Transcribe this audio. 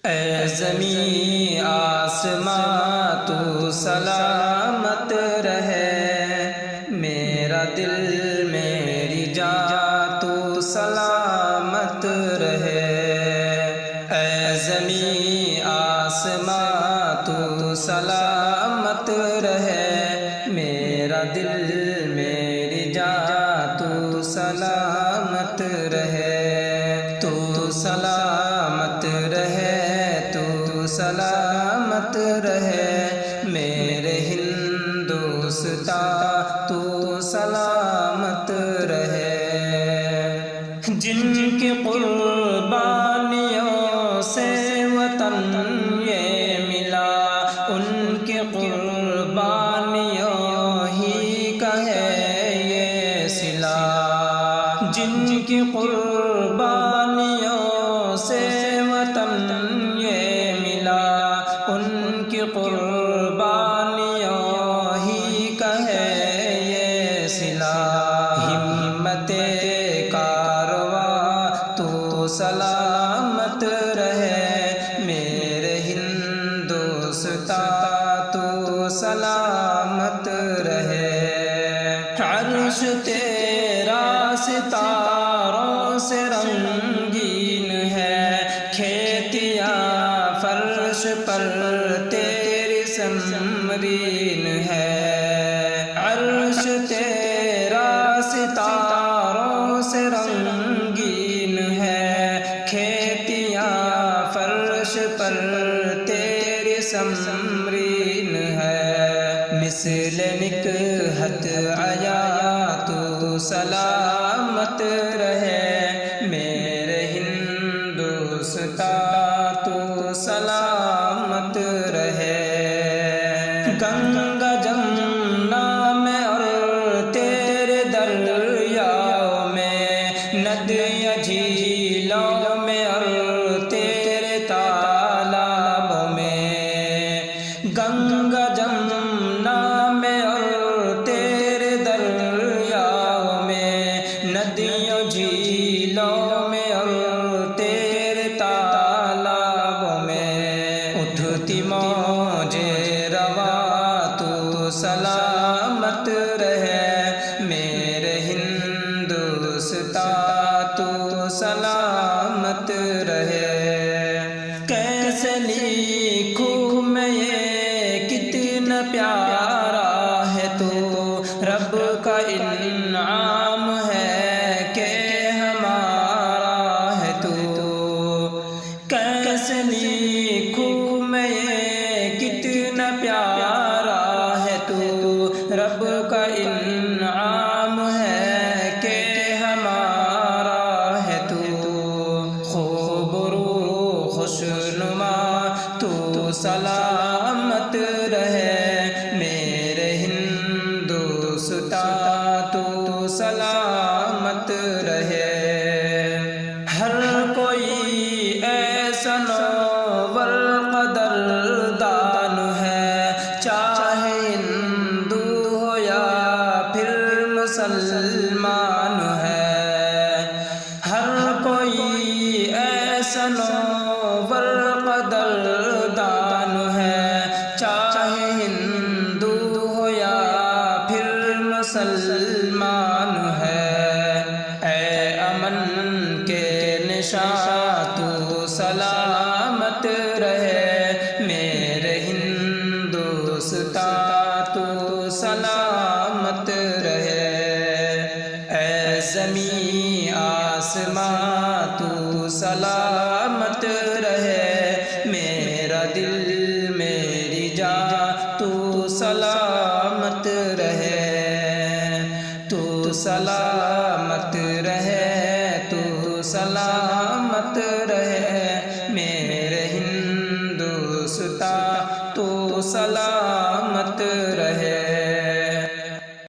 اے زمین آسماں تو سلامت رہے، میرا دل میری جان تو سلامت رہے۔ اے زمین آسماں تو سلامت رہے، میرا دل میری جان تو سلامت رہے۔ تو سلامت رہے، تو سلامت رہے، میرے ہندوستان تو سلامت رہے۔ جن کی قربانیوں سے وطن یہ ملا، ان کی قربانیوں ہی کا ہے یہ صلہ۔ جن کی قربانیوں سے وطن یہ ملا، ان کی قربانیوں ہی کا ہے یہ صلہ۔ ہمت کارواں تو سلامت رہے، میرے ہندوستان تو سلامت رہے۔ عرش تیرا ستاروں سے رنگین ہے، کھیتیاں فرش پر تیری سمرین ہے۔ عرش تیرا ستاروں سے رنگین ہے، کھیتیاں فرش پر تیری سمرین ہے۔ مثل نکہت عیا تو سلامت رہے، میرے ہندوستان تو سلامت رہے۔ گنگا جمنا میں اور تیرے دریاؤں میں، ندیاں جھیلوں میں اور تیرے تالابوں میں۔ گنگا جمنا میں اور تیرے دریاؤں میں، ندیوں جھیلوں میں اور تیرے تالابوں میں۔ اٹھتی موجیں رواں تو سلامت رہے، میرے ہندوستان تو سلامت رہے۔ کیسے لکھوں میں یہ کتنا پیارا ہے تو، رب کا انعام ہے کہ ہمارا ہے تو۔ کیسے لکھوں میں یہ کتنا پیارا ہے تو، رب کا انعام ہے کہ ہمارا ہے تو۔ خوب رو خوشنما تو سلامت رہے، میرے ہندوستان تو سلامت رہے۔ ہر کوئی ایسا نوور قدردان ہے، چاہے ہندو ہو یا پھر مسلمان ہے۔ ہر کوئی ایسا نوور قدردان ہے، چاہے ہندو ہو یا پھر مسلمان ہے۔ اے امن کے نشاں تو سلامت رہے، میرے ہندوستان تو سلامت رہے۔ اے زمین آسماں تو سلامت رہے، میرا دل میری جان تو سلامت رہے۔ تو سلامت رہے، تو سلامت رہے۔